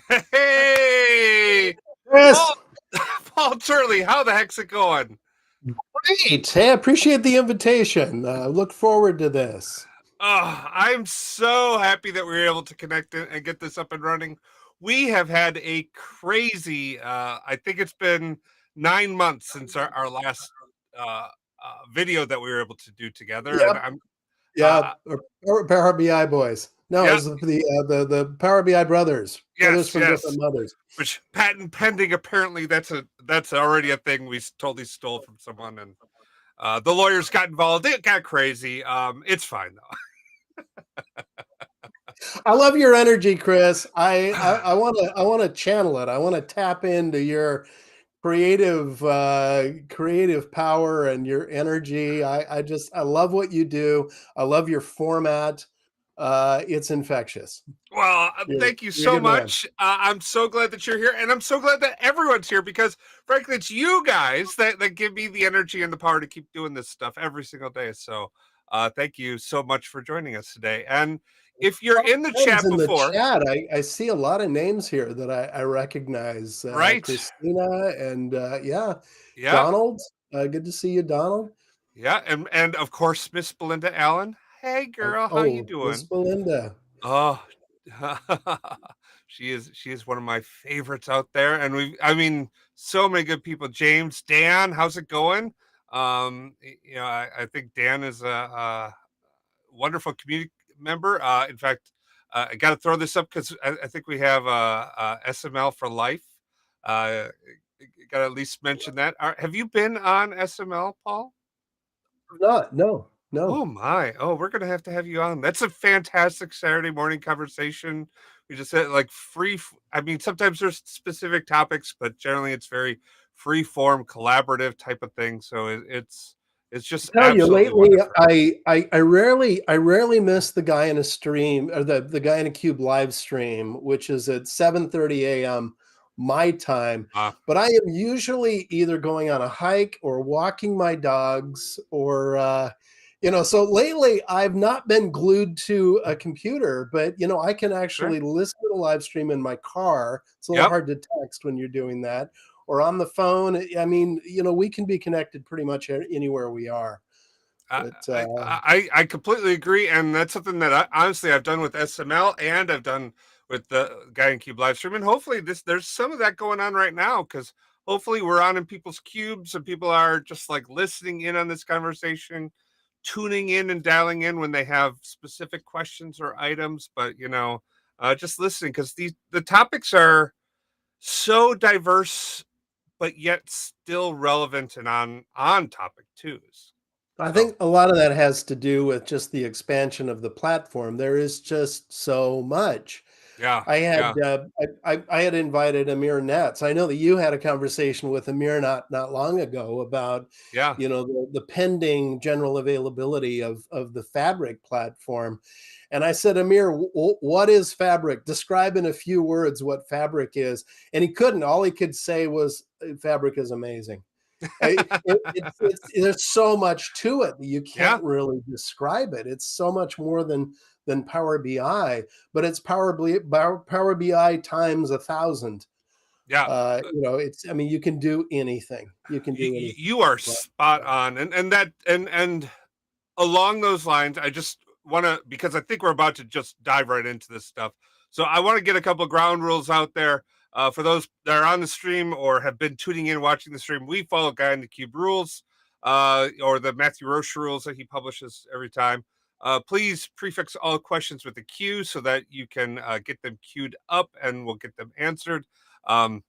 Hey, Chris, Paul, Paul Turley, how the heck's it going? great. Hey, I appreciate the invitation. Look forward to this. Oh, I'm so happy that we were able to connect and get this up and running. We have had a crazy, I think it's been 9 months since our last uh, video that we were able to do together. And Yep. I'm, Yeah. uh, Power BI boys. No, yeah, it's the Power BI brothers. Brothers yes, from yes. different mothers. Which patent pending, apparently that's already a thing we totally stole from someone. And the lawyers got involved. It got crazy. It's fine though. I love your energy, Chris. I want to channel it. I want to tap into your creative power and your energy. I love what you do. I love your format. It's infectious. Well, thank you You're a so good man. much. I'm so glad that you're here, and I'm so glad that everyone's here because, frankly, it's you guys that give me the energy and the power to keep doing this stuff every single day. So, thank you so much for joining us today. And if you're in the Friends chat in the before, chat. I see a lot of names here that I recognize. right? Christina and yeah, Yeah, Donald. Good to see you, Donald. yeah, and of course, Miss Belinda Allen. Hey, girl, how you Miss doing? Belinda. Oh, she is one of my favorites out there, and I mean, so many good people. James, Dan, how's it going? I think Dan is a wonderful community member. In fact, I got to throw this up because I think we have SML for life. Uh, got to at least mention that. Have you been on SML, Paul? Not, no, no. Oh my. Oh, we're gonna have to have you on. That's a fantastic Saturday morning conversation. We just said like I mean, sometimes there's specific topics, but generally it's very free form, collaborative type of thing. So it's just I tell you, absolutely lately wonderful. I rarely miss the guy in a stream or the guy in a cube live stream, which is at 7:30 a.m. my time. Uh, But I am usually either going on a hike or walking my dogs or so lately I've not been glued to a computer, but I can sure. actually listen to the live stream in my car. It's a little Yep. hard to text when you're doing that or on the phone. I mean, we can be connected pretty much anywhere we are. I, But I completely agree, and that's something that honestly I've done with SML and I've done with the Guy in Cube live stream, and hopefully there's some of that going on right now because hopefully we're on in people's cubes and people are just like listening in on this conversation, tuning in and dialing in when they have specific questions or items, but just listening because the topics are so diverse, but yet still relevant and on topic too. I So think a lot of that has to do with just the expansion of the platform. There is just so much. yeah, I had yeah. I had invited Amir Nets. I know that you had a conversation with Amir not long ago about Yeah. the pending general availability of the Fabric platform, and I said, Amir, what is Fabric? Describe in a few words what Fabric is, and he couldn't. All he could say was Fabric is amazing. There's so much to it that you Yeah. can't really describe it. It's so much more than Power BI, but it's Power BI times 1,000. Yeah. I mean, you can do anything. You can You, do you anything. you are spot on. And along those lines, I just want to, because I think we're about to just dive right into this stuff. So I want to get a couple of ground rules out there. For those that are on the stream or have been tuning in watching the stream, we follow Guy in the Cube rules, or the Matthew Roche rules that he publishes every time. Please prefix all questions with a Q so that you can get them queued up and we'll get them answered. Um,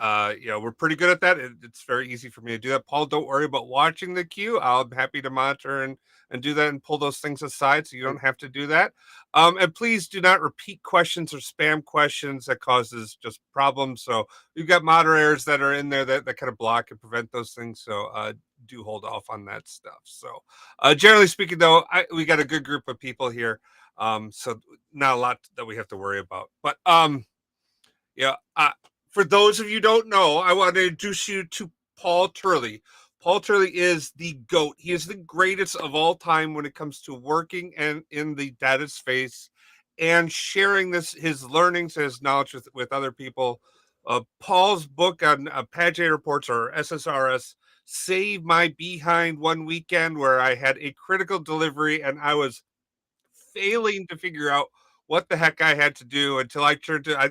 we're pretty good at that. It's very easy for me to do that. Paul, don't worry about watching the queue. I'm happy to monitor and do that and pull those things aside so you don't have to do that. And please do not repeat questions or spam questions that causes just problems. So we've got moderators that are in there that kind of block and prevent those things. So do hold off on that stuff. So generally speaking, though, we got a good group of people here. So not a lot that we have to worry about. But yeah. For those of you who don't know, I want to introduce you to Paul Turley. Paul Turley is the GOAT. He is the greatest of all time when it comes to working and in the data space and sharing his learnings, his knowledge with other people. Paul's book on Paginator reports, or SSRS, saved my behind one weekend where I had a critical delivery and I was failing to figure out what the heck I had to do until I turned to, I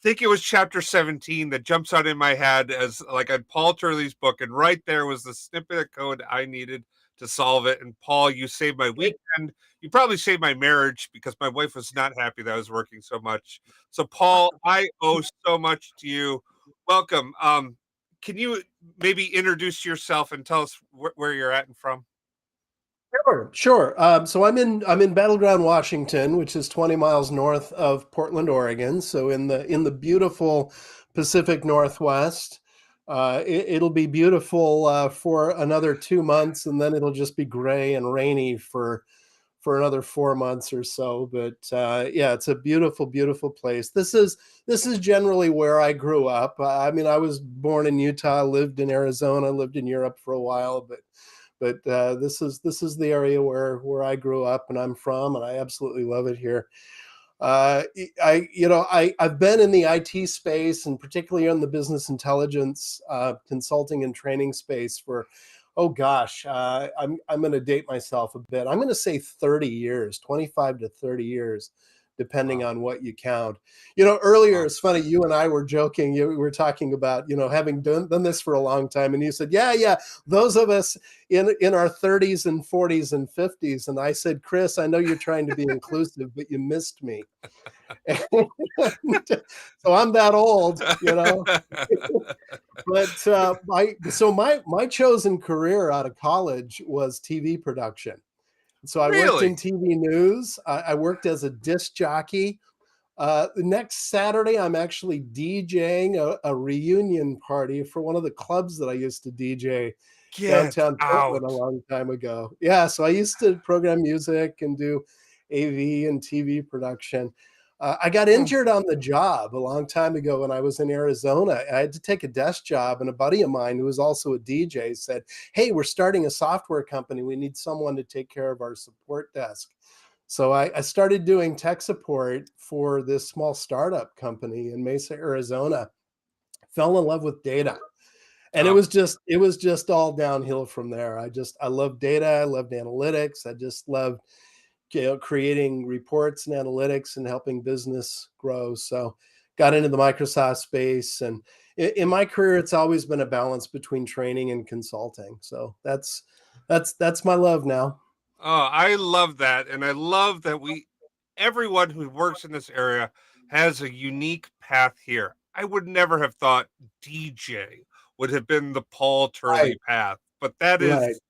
think it was chapter 17 that jumps out in my head as like a Paul Turley's book. And right there was the snippet of code I needed to solve it. And Paul, you saved my weekend. You probably saved my marriage because my wife was not happy that I was working so much. So Paul, I owe so much to you. Welcome. Can you maybe introduce yourself and tell us where you're at and from? Sure, sure. So I'm in Battleground, Washington, which is 20 miles north of Portland, Oregon. So in the beautiful Pacific Northwest. It'll be beautiful for another 2 months, and then it'll just be gray and rainy for another 4 months or so. But yeah, it's a beautiful, beautiful place. This is generally where I grew up. I mean, I was born in Utah, lived in Arizona, lived in Europe for a while, but this is the area where I grew up and I'm from, and I absolutely love it here. I've been in the IT space, and particularly in the business intelligence consulting and training space for, oh gosh, I'm going to date myself a bit. I'm going to say 30 years, 25 to 30 years, depending Wow. on what you count. Earlier, Wow. it's funny, you and I were joking. We were talking about, having done this for a long time. And you said, yeah, those of us in our 30s and 40s and 50s. And I said, Chris, I know you're trying to be inclusive, but you missed me. So I'm that old. But my chosen career out of college was TV production. So I worked in Really? TV news. I worked as a disc jockey. The next Saturday, I'm actually DJing a reunion party for one of the clubs that I used to DJ Get downtown Portland a out. long time ago. Yeah, so I used to program music and do AV and TV production. I got Hmm. injured on the job a long time ago when I was in Arizona. I had to take a desk job, and a buddy of mine who was also a DJ said, "Hey, we're starting a software company. We need someone to take care of our support desk." So I started doing tech support for this small startup company in Mesa, Arizona. Fell in love with data. And it Oh, was just all downhill from there. I love data. I loved analytics. I just loved creating reports and analytics and helping business grow. So got into the Microsoft space, and in my career, it's always been a balance between training and consulting. So that's my love now. oh, I love that. And I love that everyone who works in this area has a unique path here. I would never have thought DJ would have been the Paul Turley Right, path, but that right. is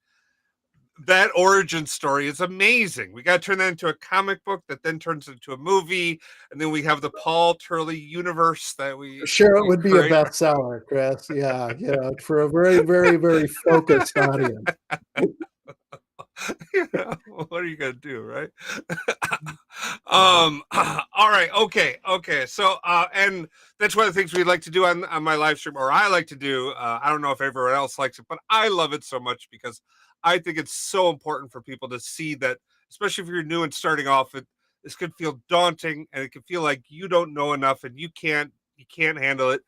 that origin story is amazing. We got to turn that into a comic book that then turns into a movie, and then we have the Paul Turley universe that Sure, it we would be a create. bestseller, Chris. Yeah, for a very, very, very focused audience. Yeah, what are you gonna do, right? All right, okay. So and that's one of the things we like to do on my live stream, or I like to do. I don't know if everyone else likes it, but I love it so much because I think it's so important for people to see that, especially if you're new and starting off, this could feel daunting and it can feel like you don't know enough and you can't handle it.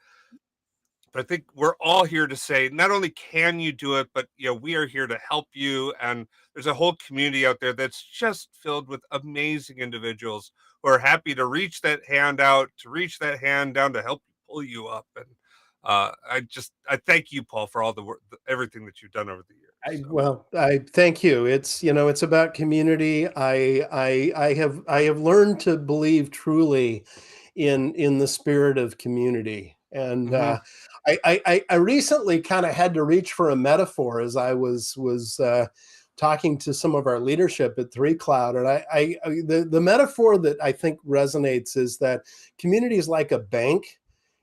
But I think we're all here to say not only can you do it, but we are here to help you. And there's a whole community out there that's just filled with amazing individuals who are happy to reach that hand out, to reach that hand down to help pull you up. And I thank you, Paul, for all the work, everything that you've done over the years. So, I thank you. It's about community. I have learned to believe truly in the spirit of community. And mhm. I recently kind of had to reach for a metaphor as I was talking to some of our leadership at Three Cloud, and the metaphor that I think resonates is that community is like a bank.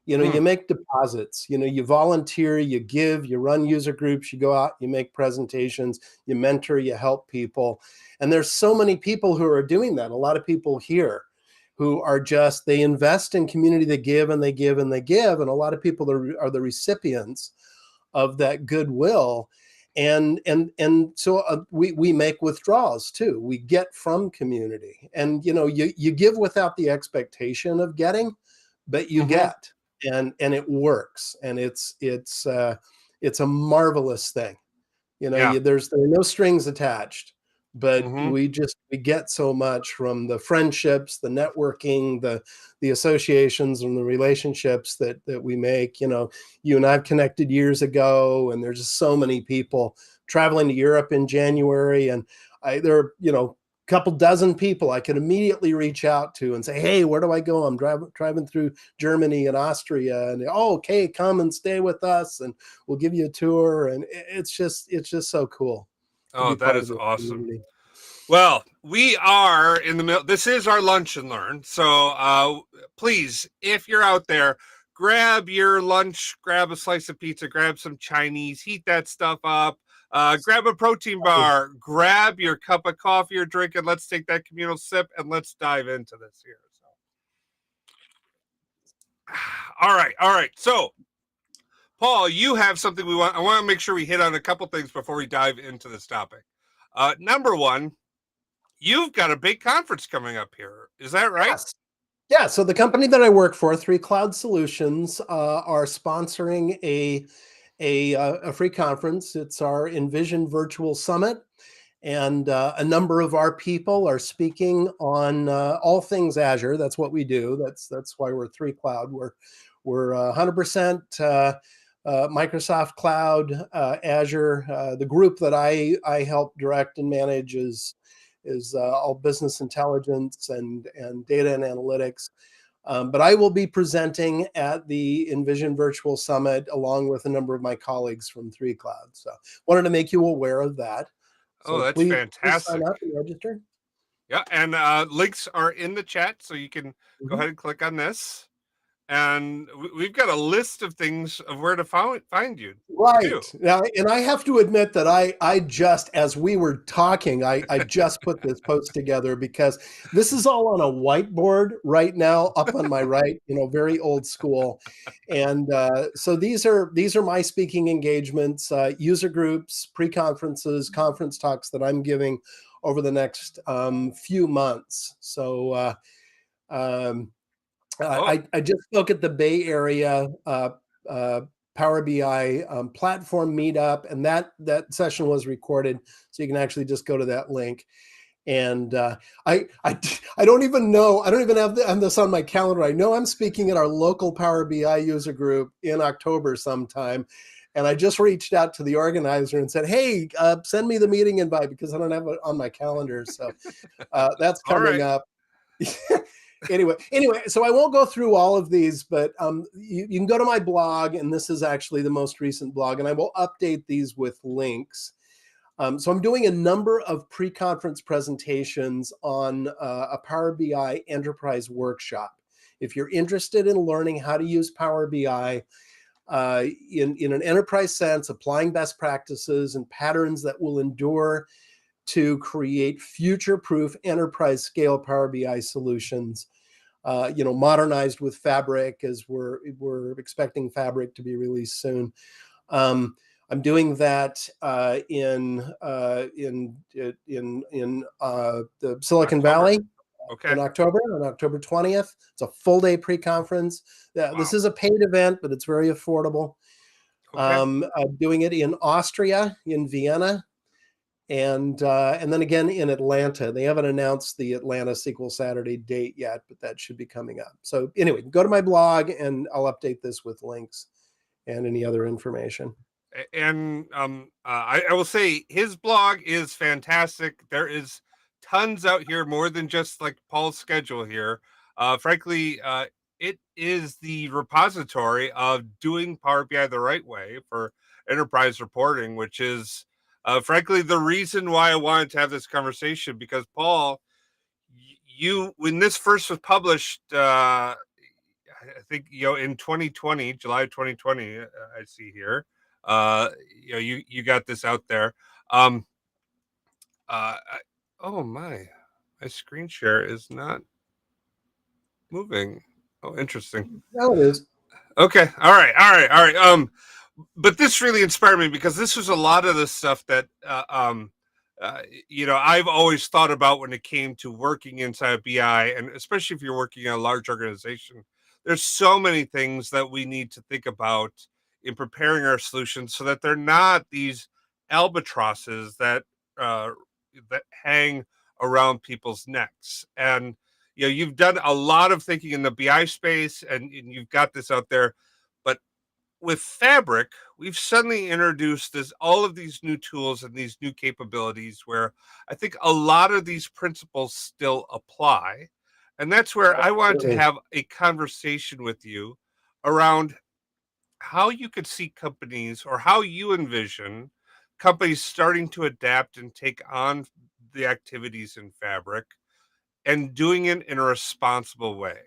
Mm. You make deposits, you volunteer, you give, you run user groups, you go out, you make presentations, you mentor, you help people. And there's so many people who are doing that. A lot of people here who are they invest in community, they give and they give and they give. And a lot of people are the recipients of that goodwill. and so we make withdrawals too. We get from community, and you give without the expectation of getting, but you get, and it works, and it's a marvelous thing. Yeah. there are no strings attached, but Mm-hmm. we get so much from the friendships, the networking, the associations, and the relationships that we make. You and I've connected years ago, and there's just so many people traveling to Europe in January, and there are couple dozen people I can immediately reach out to and say, hey, where do I go? I'm driving through Germany and Austria, and okay, come and stay with us, and we'll give you a tour. And it's just so cool to Oh, be that part of is this awesome. community. Well, we are in the middle. This is our lunch and learn. So please, if you're out there, grab your lunch, grab a slice of pizza, grab some Chinese, heat that stuff up, grab a protein bar, grab your cup of coffee or drink, and let's take that communal sip and let's dive into this here. All right. All right. So, Paul, you have something I want to make sure we hit on a couple things before we dive into this topic. Number one, you've got a big conference coming up here. Is that right? Yes. Yeah. So the company that I work for, 3Cloud Solutions, are sponsoring a free conference. It's our Envision Virtual Summit. And a number of our people are speaking on all things Azure. That's what we do. That's why we're 3Cloud. We're 100% Microsoft Cloud, Azure. The group that I help direct and manage is all business intelligence and data and analytics. But I will be presenting at the Envision Virtual Summit along with a number of my colleagues from 3Cloud. So wanted to make you aware of that. Oh, So that's please sign fantastic. up and register. Yeah, and links are in the chat, so you can go ahead and click on this. And we've got a list of things of where to find you. Right. Too. Now, and I have to admit that I just, as we were talking, I just put this post together because this is all on a whiteboard right now up on my right, very old school. And so these are my speaking engagements, user groups, pre-conferences, conference talks that I'm giving over the next few months. So I just spoke at the Bay Area Power BI platform meetup, and that session was recorded, so you can actually just go to that link. And I don't even know. I don't even have this on my calendar. I know I'm speaking at our local Power BI user group in October sometime, and I just reached out to the organizer and said, "Hey, send me the meeting invite because I don't have it on my calendar." So that's coming up. Anyway, so I won't go through all of these, but you can go to my blog, and this is actually the most recent blog, and I will update these with links. So I'm doing a number of pre-conference presentations on a Power BI enterprise workshop. If you're interested in learning how to use Power BI in an enterprise sense, applying best practices and patterns that will endure to create future-proof enterprise scale Power BI solutions, modernized with Fabric, as we're expecting Fabric to be released soon. I'm doing that in the Silicon Valley in October, on October 20th. It's a full day pre-conference. This is a paid event, but it's very affordable. I'm doing it in Austria, in Vienna, and then again in Atlanta. They haven't announced the Atlanta SQL Saturday date yet, but that should be coming up. So anyway, go to my blog and I'll update this with links and any other information. And I will say his blog is fantastic. There is tons out here, more than just like Paul's schedule here. Frankly, it is the repository of doing Power BI the right way for enterprise reporting, which is frankly the reason why I wanted to have this conversation, because Paul, you, when this first was published, I think in 2020, July 2020, I see here, you got this out there. Oh my screen share is not moving. Oh, interesting. That it is. Okay. All right. but this really inspired me because this was a lot of the stuff that I've always thought about when it came to working inside BI, and especially if you're working in a large organization. There's so many things that we need to think about in preparing our solutions so that they're not these albatrosses uh, that hang around people's necks. And you've done a lot of thinking in the BI space, and you've got this out there, but with Fabric, we've suddenly introduced this all of these new tools and these new capabilities where I think a lot of these principles still apply. And that's where I wanted to Absolutely. have a conversation with you around how you could see companies, or how you envision companies starting to adapt and take on the activities in Fabric and doing it in a responsible way.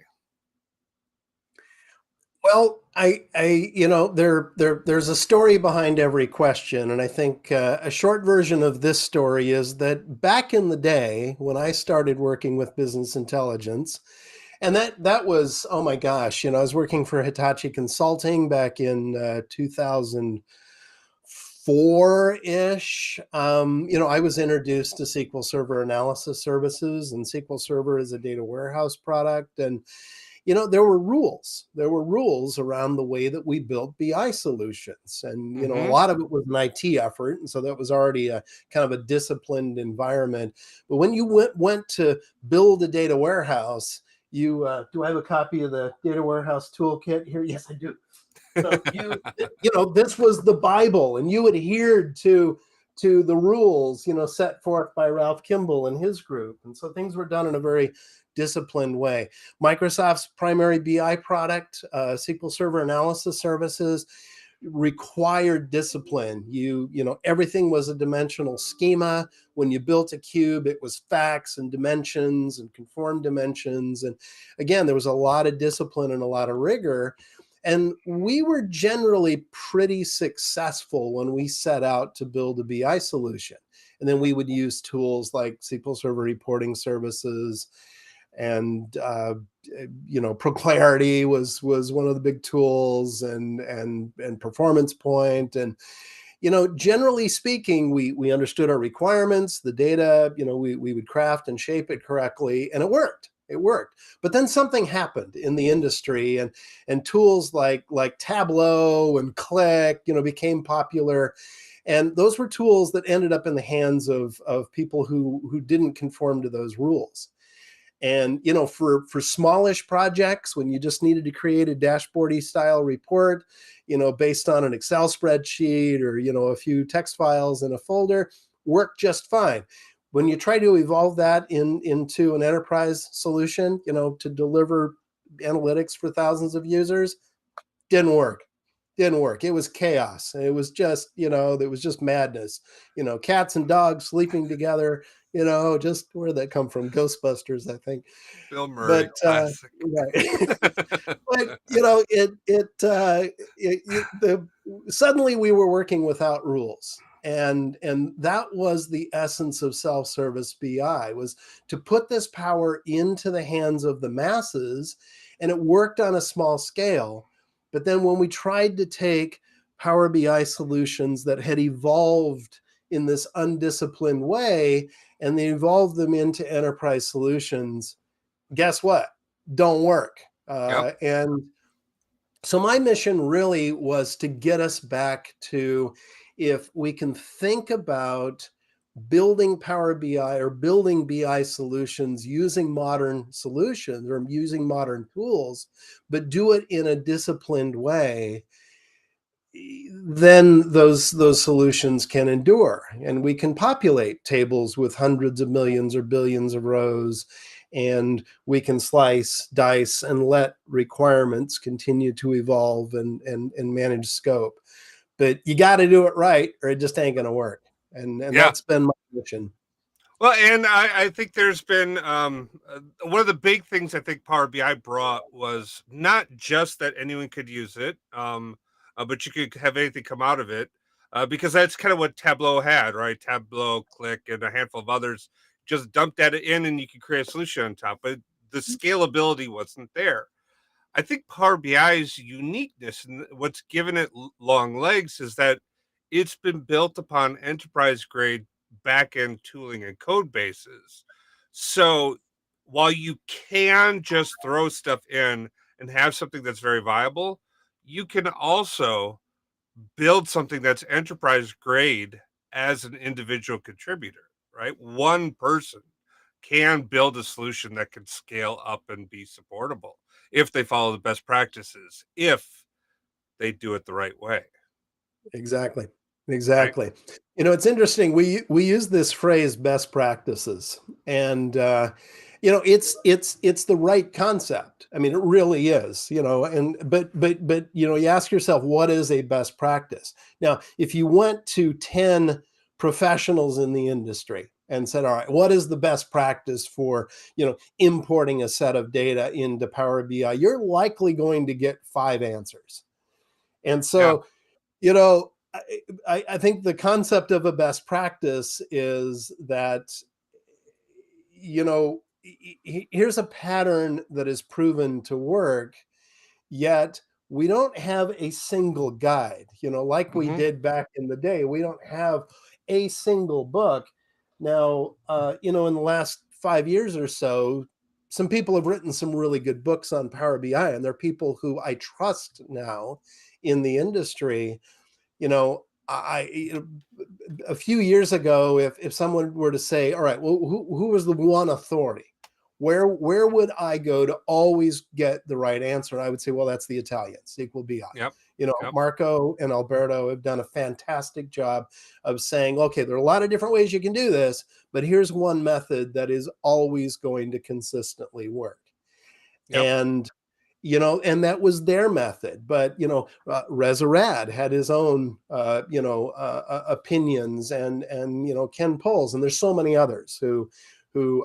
Well, there's a story behind every question, and I think a short version of this story is that back in the day when I started working with business intelligence, and that was, oh my gosh, I was working for Hitachi Consulting back in 2004-ish. I was introduced to SQL Server Analysis Services, and SQL Server is a data warehouse product, and there were rules. There were rules around the way that we built BI solutions. And, a Mm-hmm. lot of it was an IT effort. And so that was already a kind of a disciplined environment. But when you went to build a data warehouse, do I have a copy of the data warehouse toolkit here? Yes, I do. So this was the Bible, and you adhered to the rules, set forth by Ralph Kimball and his group. And so things were done in a very disciplined way. Microsoft's primary BI product, SQL Server Analysis Services, required discipline. Everything was a dimensional schema. When you built a cube, it was facts and dimensions and conformed dimensions. And again, there was a lot of discipline and a lot of rigor. And we were generally pretty successful when we set out to build a BI solution. And then we would use tools like SQL Server Reporting Services, and Proclarity was one of the big tools, and Performance Point. And generally speaking, we understood our requirements, the data. We would craft and shape it correctly, and it worked. It worked. But then something happened in the industry, and tools like Tableau and Click became popular. And those were tools that ended up in the hands of people who didn't conform to those rules. And for smallish projects, when you just needed to create a dashboardy style report, based on an Excel spreadsheet, or a few text files in a folder, worked just fine. When you try to evolve that into an enterprise solution, to deliver analytics for thousands of users, didn't work. It was chaos. It was just, madness. Cats and dogs sleeping together. Just where that come from? Ghostbusters, I think. Bill Murray, But classic. right. But suddenly we were working without rules. And that was the essence of self-service BI, was to put this power into the hands of the masses. And it worked on a small scale. But then when we tried to take Power BI solutions that had evolved in this undisciplined way, and they evolved them into enterprise solutions, guess what? Don't work. Yep. And so my mission really was to get us back to, if we can think about building Power BI or building BI solutions using modern solutions or using modern tools, but do it in a disciplined way, then those solutions can endure, and we can populate tables with hundreds of millions or billions of rows, and we can slice, dice, and let requirements continue to evolve and manage scope. But you got to do it right, or it just ain't going to work. And Yeah. that's been my mission. Well, and I think there's been one of the big things I think Power BI brought was not just that anyone could use it, but you could have anything come out of it, because that's kind of what Tableau had, right? Tableau, Click, and a handful of others just dumped data in, and you could create a solution on top. But the scalability wasn't there. I think Power BI's uniqueness and what's given it long legs is that it's been built upon enterprise grade backend tooling and code bases. So while you can just throw stuff in and have something that's very viable, you can also build something that's enterprise grade as an individual contributor, right? One person can build a solution that can scale up and be supportable if they follow the best practices, if they do it the right way, Exactly. right? Exactly. It's interesting. We use this phrase best practices, and it's the right concept. I mean, it really is, and but you ask yourself, what is a best practice? Now, if you went to 10 professionals in the industry and said, all right, what is the best practice for, importing a set of data into Power BI, you're likely going to get 5 answers. And Yeah. so, you know, I think the concept of a best practice is that, here's a pattern that is proven to work, yet we don't have a single guide, like we Hmm. did back in the day. We don't have a single book. Now, in the last 5 years or so, some people have written some really good books on Power BI, and they're people who I trust now in the industry. A few years ago, if someone were to say, all right, well, who was the one authority? Where would I go to always get the right answer? And I would say, well, that's the Italians, SQL BI. Yep. Yep. Marco and Alberto have done a fantastic job of saying, okay, there are a lot of different ways you can do this, but here's one method that is always going to consistently work. Yep. And that was their method. But Resurad had his own opinions, and Ken Poles, and there's so many others who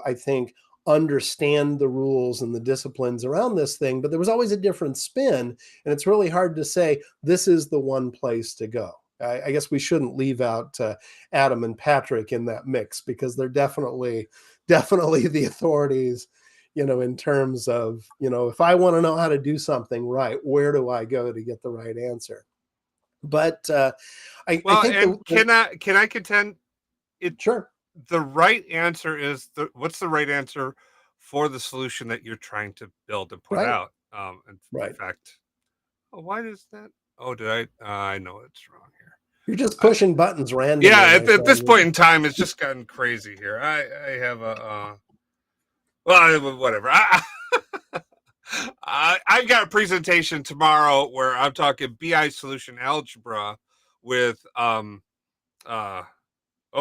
I think understand the rules and the disciplines around this thing. But there was always a different spin, and it's really hard to say this is the one place to go. I guess we shouldn't leave out Adam and Patrick in that mix, because they're definitely the authorities, in terms of, if I want to know how to do something right, where do I go to get the right answer? But I Well, think and can I contend it sure. the right answer is what's the right answer for the solution that you're trying to build and put Right. out. In Right. fact, oh, why does that? Oh, did I know it's wrong here. You're just I, pushing buttons randomly, yeah, my at this friend. point in time, it's just gotten crazy here. I have a well, whatever. I've got a presentation tomorrow where I'm talking BI solution algebra with uh oh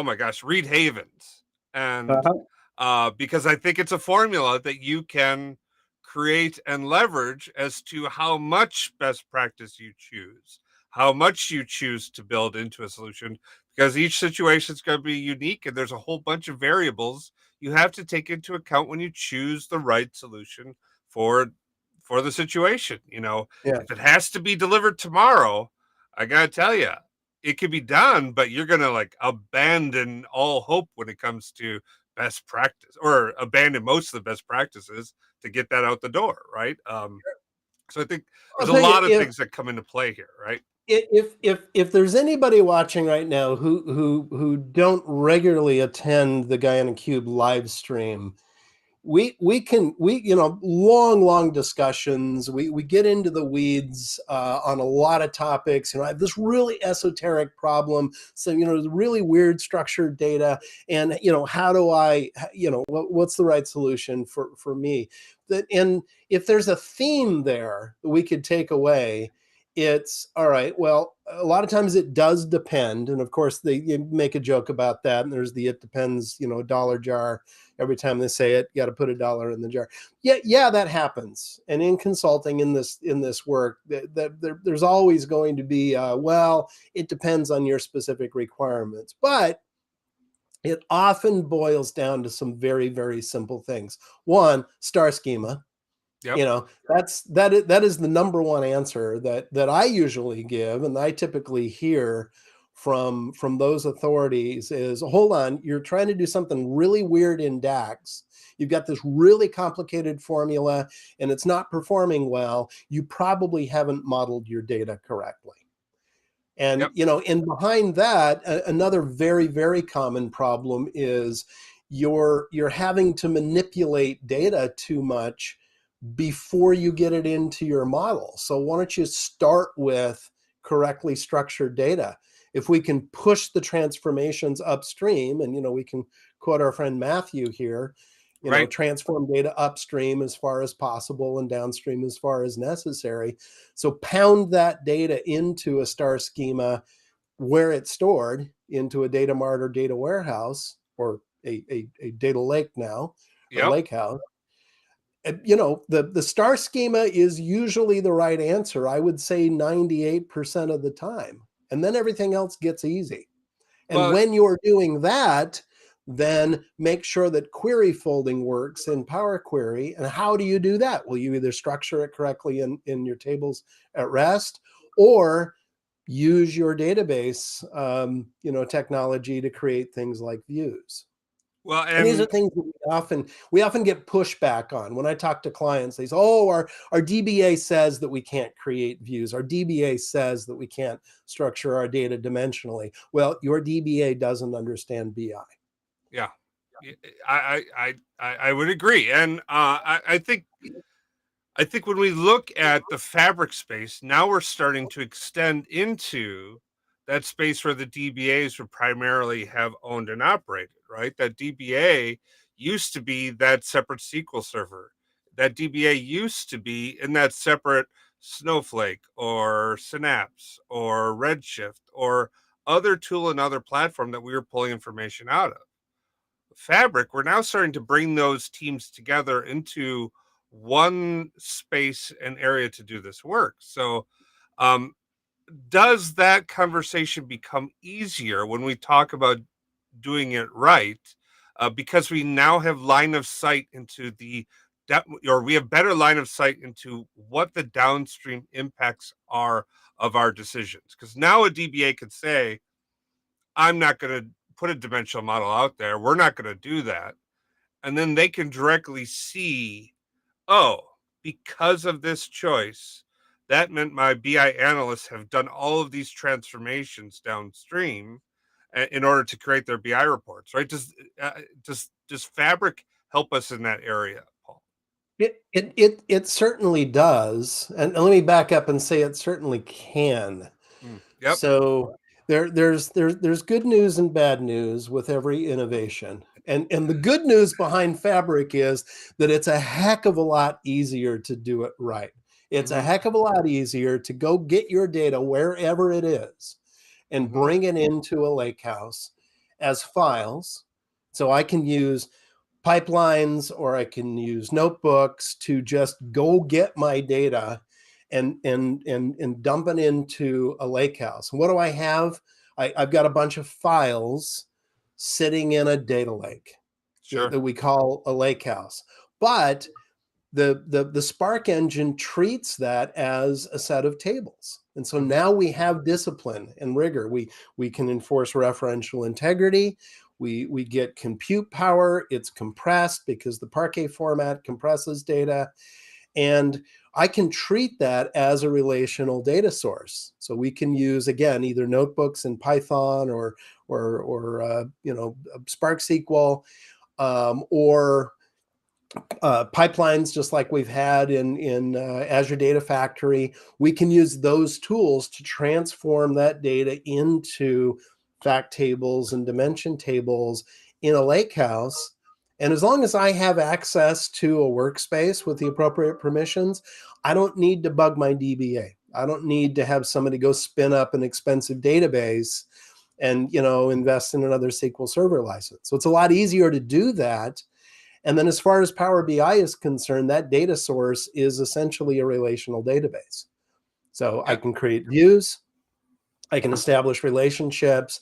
my gosh, Reed Havens. And Uh-huh. because I think it's a formula that you can create and leverage as to how much best practice you choose, how much you choose to build into a solution, because each situation is going to be unique and there's a whole bunch of variables you have to take into account when you choose the right solution for for the situation. Yeah. If it has to be delivered tomorrow, I got to tell you, it can be done, but you're going to like abandon all hope when it comes to best practice, or abandon most of the best practices to get that out the door, right? So I think I'll there's a tell you, lot of things that come into play here, right? if there's anybody watching right now who don't regularly attend the Guyana Cube live stream, we long discussions, we get into the weeds on a lot of topics. I have this really esoteric problem, so really weird structured data, and how do I, what's the right solution for me? And if there's a theme there that we could take away, it's all right. Well, a lot of times it does depend, and of course you make a joke about that, and there's the it depends, dollar jar. Every time they say it, you got to put $1 in the jar. Yeah, that happens. And in consulting, in this work, there's always going to be, well, it depends on your specific requirements. But it often boils down to some very, very simple things. One, star schema. Yep. That is the number one answer that I usually give, and I typically hear from those authorities is, hold on, you're trying to do something really weird in DAX. You've got this really complicated formula and it's not performing well. You probably haven't modeled your data correctly. And, and behind that, another very, very common problem is you're having to manipulate data too much before you get it into your model. So why don't you start with correctly structured data? If we can push the transformations upstream, and we can quote our friend Matthew here, transform data upstream as far as possible and downstream as far as necessary. So pound that data into a star schema where it's stored into a data mart or data warehouse or a data lake now, or lake house. The star schema is usually the right answer. I would say 98% of the time. And then everything else gets easy. And when you're doing that, then make sure that query folding works in Power Query. And how do you do that? Well, you either structure it correctly in your tables at rest, or use your database, technology to create things like views. Well, and these are things that we often get pushback on. When I talk to clients, they say, "Oh, our DBA says that we can't create views. Our DBA says that we can't structure our data dimensionally." Well, your DBA doesn't understand BI. Yeah, I would agree, and I think when we look at the Fabric space, now we're starting to extend into that space where the DBAs would primarily have owned and operated, right? That DBA used to be that separate SQL server. That DBA used to be in that separate Snowflake or Synapse or Redshift or other tool and other platform that we were pulling information out of. Fabric, we're now starting to bring those teams together into one space and area to do this work. So, does that conversation become easier when we talk about doing it right? Because we now have line of sight into or we have better line of sight into what the downstream impacts are of our decisions. Because now a DBA could say, I'm not going to put a dimensional model out there. We're not going to do that. And then they can directly see, oh, because of this choice, that meant my BI analysts have done all of these transformations downstream in order to create their BI reports, right? Does Fabric help us in that area, Paul? It certainly does. And let me back up and say it certainly can. Yep. So there's good news and bad news with every innovation. And the good news behind Fabric is that it's a heck of a lot easier to do it right. It's a heck of a lot easier to go get your data wherever it is and bring it into a lakehouse as files. So I can use pipelines or I can use notebooks to just go get my data and dump it into a lakehouse. And what do I have? I've got a bunch of files sitting in a data lake that we call a lakehouse. But the Spark engine treats that as a set of tables. And so now we have discipline and rigor. We can enforce referential integrity. We get compute power. It's compressed because the Parquet format compresses data. And I can treat that as a relational data source. So we can use, again, either notebooks in Python or Spark SQL, or pipelines, just like we've had in Azure Data Factory. We can use those tools to transform that data into fact tables and dimension tables in a lakehouse. And as long as I have access to a workspace with the appropriate permissions, I don't need to bug my DBA. I don't need to have somebody go spin up an expensive database and invest in another SQL Server license. So it's a lot easier to do that. And then as far as Power BI is concerned, that data source is essentially a relational database. So I can create views, I can establish relationships.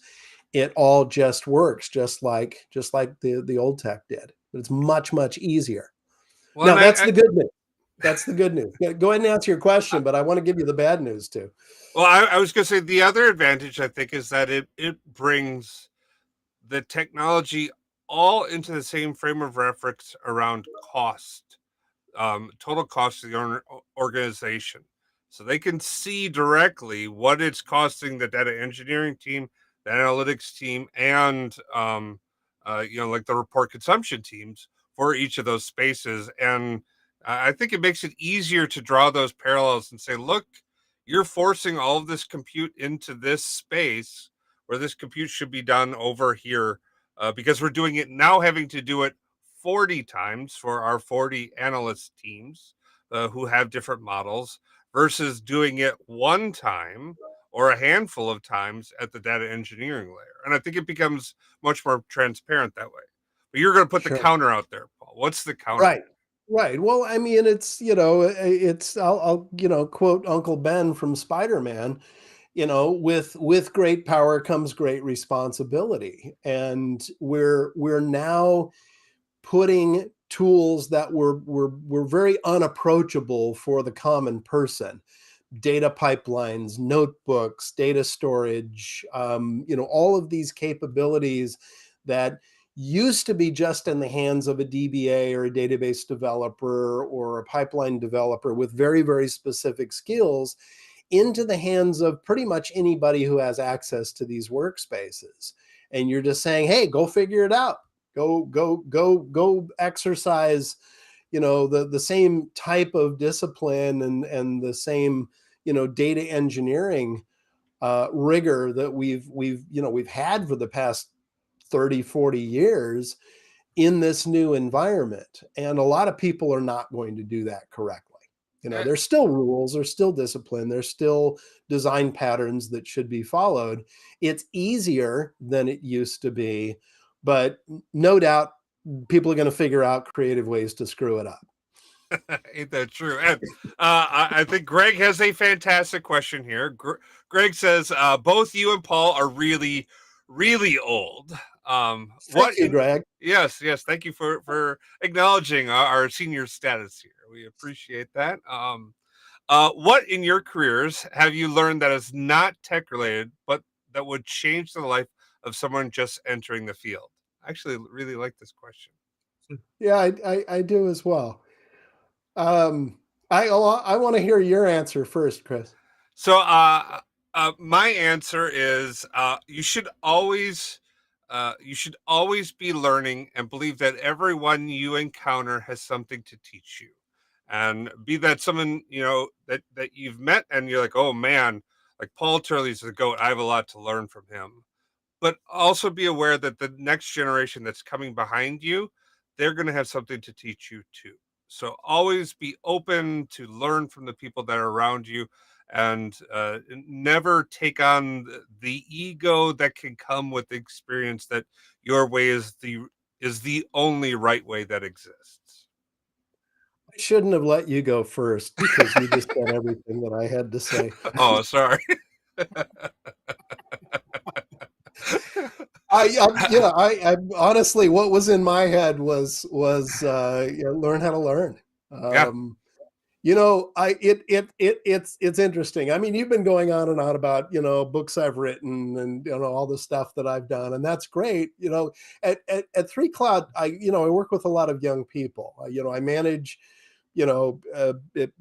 It all just works, just like the old tech did. But it's much, much easier. Well, now that's the good news. That's the good news. Go ahead and answer your question, but I want to give you the bad news too. Well, I was going to say the other advantage I think is that it brings the technology all into the same frame of reference around cost, total cost of the organization. So they can see directly what it's costing the data engineering team, the analytics team, and like the report consumption teams for each of those spaces. And I think it makes it easier to draw those parallels and say, look, you're forcing all of this compute into this space where this compute should be done over here, because we're doing it now, having to do it 40 times for our 40 analyst teams who have different models versus doing it one time or a handful of times at the data engineering layer. And I think it becomes much more transparent that way. But you're going to put the Sure. counter out there, Paul. What's the counter? Right. Right. Well, I mean, it's, I'll quote Uncle Ben from Spider-Man, with great power comes great responsibility. And we're now putting tools that were very unapproachable for the common person. Data pipelines, notebooks, data storage, all of these capabilities that used to be just in the hands of a DBA or a database developer or a pipeline developer with very, very specific skills, into the hands of pretty much anybody who has access to these workspaces. And you're just saying, hey, go figure it out. Go exercise, the same type of discipline and the same, data engineering rigor that we've had for the past 30, 40 years in this new environment. And a lot of people are not going to do that correctly. There's still rules, there's still discipline, there's still design patterns that should be followed. It's easier than it used to be, but no doubt people are going to figure out creative ways to screw it up. Ain't that true? And I think Greg has a fantastic question here. Greg says, both you and Paul are really, really old. Thank you, Greg. Yes. Thank you for acknowledging our senior status here. We appreciate that. What in your careers have you learned that is not tech related, but that would change the life of someone just entering the field? I actually really like this question. Yeah, I do as well. I want to hear your answer first, Chris. So, my answer is you should always be learning and believe that everyone you encounter has something to teach you, and be that someone that you've met and you're like, oh man, like Paul Turley's the goat. I have a lot to learn from him, but also be aware that the next generation that's coming behind you, they're going to have something to teach you too. So always be open to learn from the people that are around you, and never take on the ego that can come with the experience that your way is the only right way that exists. I shouldn't have let you go first because you just said everything that I had to say. Oh, sorry. I honestly, what was in my head was learn how to learn. Yeah. It's interesting. I mean, you've been going on and on about books I've written and all the stuff that I've done, and that's great. At 3Cloud, I work with a lot of young people. I manage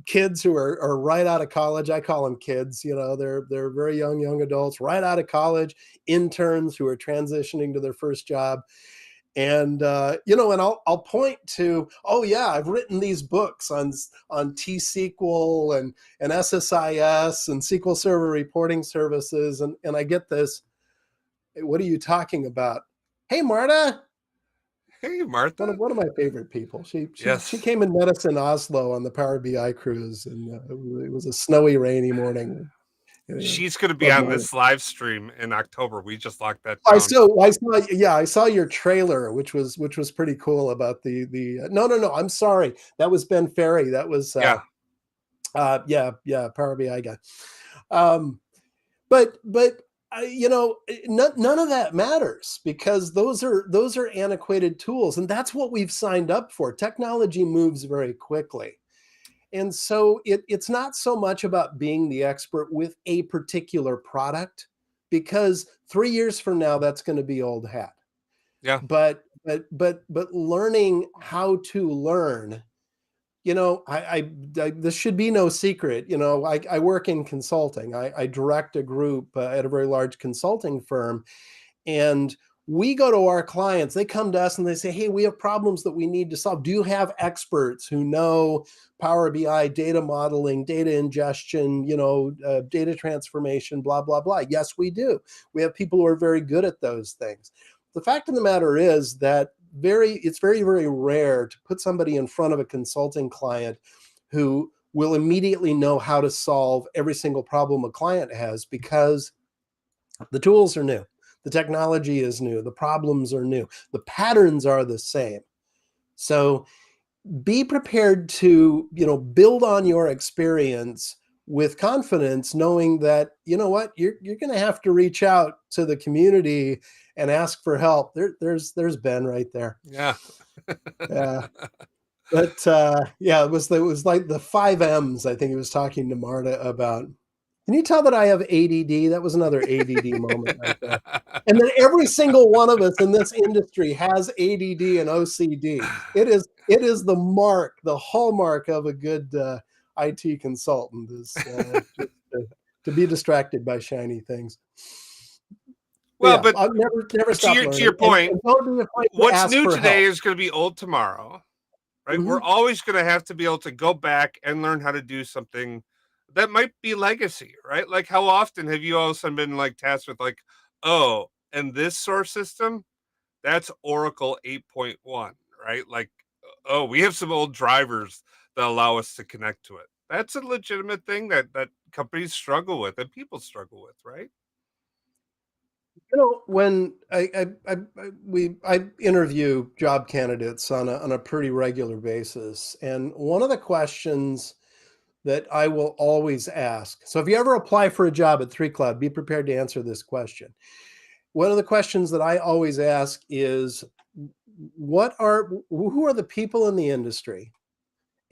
kids who are right out of college. I call them kids. They're very young adults right out of college, interns who are transitioning to their first job. And and I'll point to, oh yeah, I've written these books on T-SQL and SSIS and SQL Server reporting services, and I get this, what are you talking about? Hey, Marta. Hey, Martha. One of my favorite people. She Yes. came and met us in Oslo on the Power BI cruise, and it was a snowy, rainy morning. She's going to be on this live stream in October. We just locked that down. I saw your trailer, which was pretty cool about the no, I'm sorry. That was Ben Ferry. That was Power BI guy. But none of that matters because those are antiquated tools, and that's what we've signed up for. Technology moves very quickly. And so it's not so much about being the expert with a particular product, because 3 years from now, that's going to be old hat. Yeah. But learning how to learn, this should be no secret. I work in consulting. I direct a group at a very large consulting firm, and we go to our clients. They come to us and they say, hey, we have problems that we need to solve. Do you have experts who know Power BI, data modeling, data ingestion, data transformation, blah, blah, blah? Yes, we do. We have people who are very good at those things. The fact of the matter is that it's very, very rare to put somebody in front of a consulting client who will immediately know how to solve every single problem a client has, because the tools are new. The technology is new. The problems are new. The patterns are the same. So be prepared to, build on your experience with confidence, knowing that, you're going to have to reach out to the community and ask for help. There's Ben right there. Yeah. Yeah. But it was like the 5 M's, I think he was talking to Marta about. Can you tell that I have ADD? That was another ADD moment right there. And then every single one of us in this industry has ADD and OCD. It is the hallmark of a good IT consultant, is just to be distracted by shiny things. Well, Yeah, but I've never to stopped your learning. point, And don't be afraid to what's ask new for today help. is going to be old tomorrow, right? Mm-hmm. We're always going to have to be able to go back and learn how to do something that might be legacy, right? Like, how often have you all of a sudden been like tasked with like, oh, and this source system, that's Oracle 8.1, right? Like, oh, we have some old drivers that allow us to connect to it. That's a legitimate thing that companies struggle with and people struggle with, right? When I interview job candidates on a pretty regular basis, and one of the questions that I will always ask. So if you ever apply for a job at 3Cloud, be prepared to answer this question. One of the questions that I always ask is, who are the people in the industry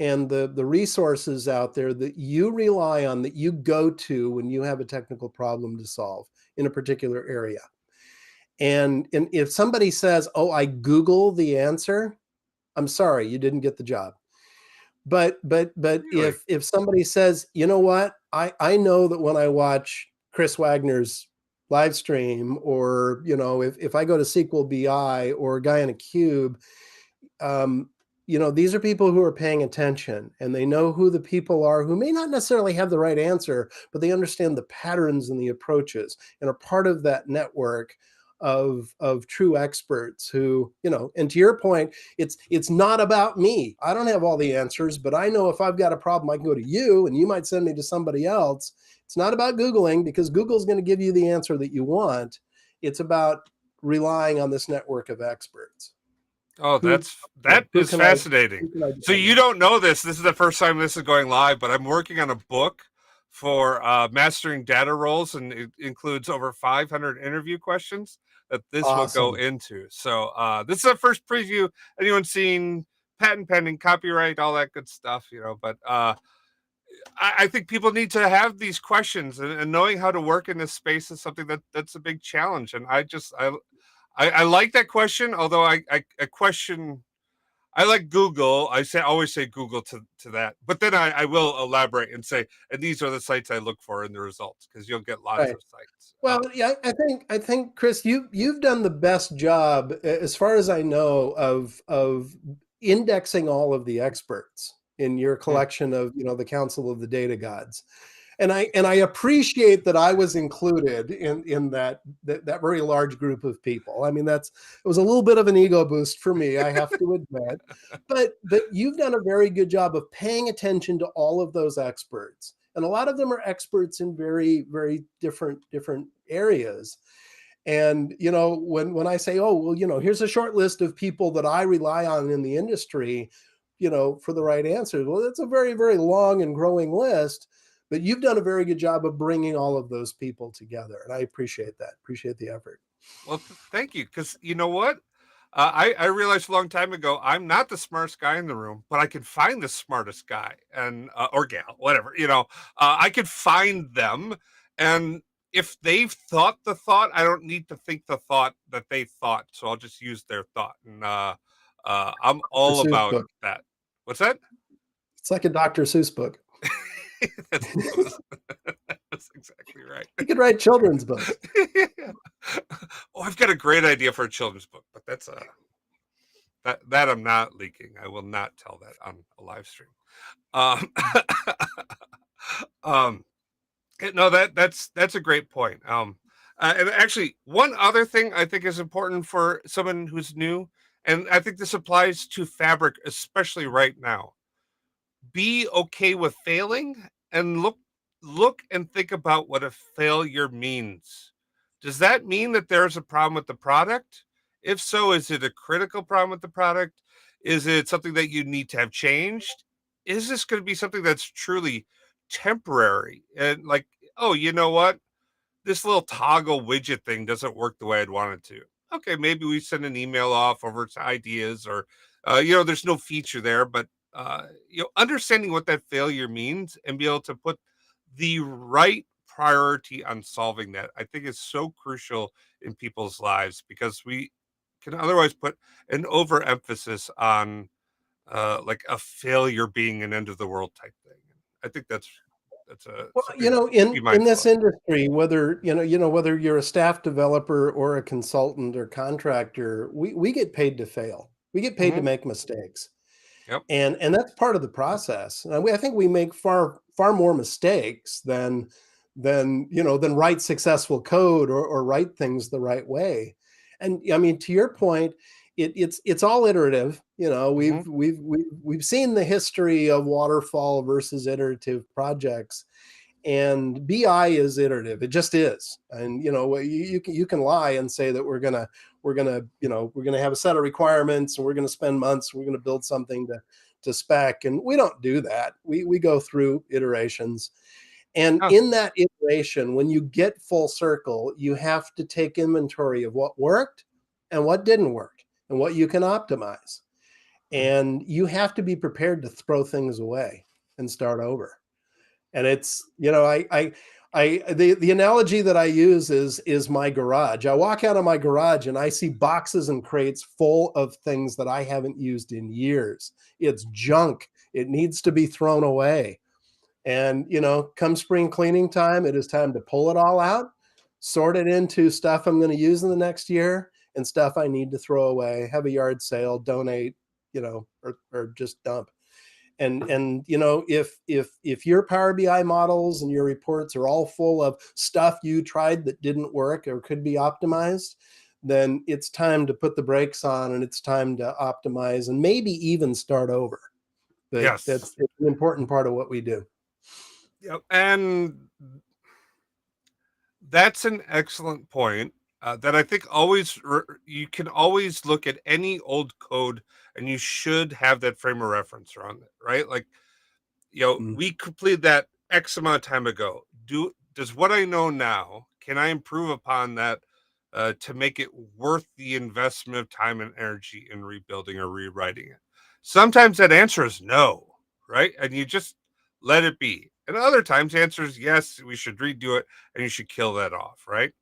and the resources out there that you rely on, that you go to when you have a technical problem to solve in a particular area? And if somebody says, oh, I Google the answer, I'm sorry, you didn't get the job. But Really? if somebody says, you know what, I know that when I watch Chris Wagner's live stream, or if I go to SQL BI or a guy in a cube, these are people who are paying attention, and they know who the people are who may not necessarily have the right answer, but they understand the patterns and the approaches and are part of that network of true experts who, and to your point, it's not about me. I don't have all the answers, but I know if I've got a problem, I can go to you and you might send me to somebody else. It's not about Googling, because Google's going to give you the answer that you want. It's about relying on this network of experts. Oh, Who that who is can I fascinating. So depend you on? don't know this. This is the first time this is going live, but I'm working on a book for mastering data roles, and it includes over 500 interview questions that this will go Awesome. into. So this is a first preview. Anyone seen patent pending, copyright, all that good stuff, But I think people need to have these questions, and knowing how to work in this space is something that's a big challenge. And I like that question, although I question. I like Google. Always say Google to that, but then I will elaborate and say, and these are the sites I look for in the results, because you'll get lots Right. of sites. Well, yeah, I think Chris, you've done the best job, as far as I know, of indexing all of the experts in your Hmm. collection of, the Council of the Data Gods. And I appreciate that I was included in that very large group of people. I mean, it was a little bit of an ego boost for me, I have to admit. But you've done a very good job of paying attention to all of those experts. And a lot of them are experts in very, very different areas. And when I say, oh, well, here's a short list of people that I rely on in the industry, for the right answers. Well, it's a very, very long and growing list, but you've done a very good job of bringing all of those people together, and I appreciate that. Appreciate the effort. Well, thank you, because you know what? I realized a long time ago I'm not the smartest guy in the room, but I can find the smartest guy and or gal, whatever. I could find them, and if they've thought the thought, I don't need to think the thought that they thought. So I'll just use their thought, and I'm Dr. all Seuss about book. that. What's that? It's like a Dr. Seuss book. That's close. That's exactly right. You could write children's books. Yeah. Oh, I've got a great idea for a children's book, but that's that I'm not leaking. I will not tell that on a live stream. Um, um, no, that's a great point. And actually, one other thing I think is important for someone who's new, and I think this applies to fabric, especially right now. Be okay with failing and look and think about what a failure means. Does that mean that there's a problem with the product? If so, is it a critical problem with the product? Is it something that you need to have changed? Is this going to be something that's truly temporary? And like, oh, you know what? This little toggle widget thing doesn't work the way I'd want it to. Okay, maybe we send an email off over to ideas, or there's no feature there, but understanding what that failure means and be able to put the right priority on solving that, I think is so crucial in people's lives, because we can otherwise put an overemphasis on like a failure being an end of the world type thing. I think that's Well, something to be in mindful this of. industry, whether you're a staff developer or a consultant or contractor, we get paid to fail. We get paid to Hmm. make mistakes. Yep. And that's part of the process. And I think we make far more mistakes than write successful code or write things the right way. And I mean, to your point, it's all iterative. Hmm. We've seen the history of waterfall versus iterative projects, and BI is iterative. It just is. And you can lie and say that we're gonna have a set of requirements and we're gonna spend months. We're gonna build something to spec, and we don't do that. We go through iterations, and Oh, in that iteration, when you get full circle, you have to take inventory of what worked and what didn't work and what you can optimize, and you have to be prepared to throw things away and start over. And it's the analogy that I use is my garage. I walk out of my garage and I see boxes and crates full of things that I haven't used in years. It's junk. It needs to be thrown away. And come spring cleaning time, it is time to pull it all out, sort it into stuff I'm going to use in the next year and stuff I need to throw away, have a yard sale, donate, or just dump. And if your Power BI models and your reports are all full of stuff you tried that didn't work or could be optimized, then it's time to put the brakes on and it's time to optimize and maybe even start over. But yes. it's an important part of what we do. Yep. And that's an excellent point. That I think you can always look at any old code, and you should have that frame of reference around it, right? Like, Mm. we completed that X amount of time ago. Does what I know now, can I improve upon that to make it worth the investment of time and energy in rebuilding or rewriting it? Sometimes that answer is no, right? And you just let it be. And other times the answer is yes, we should redo it and you should kill that off, right?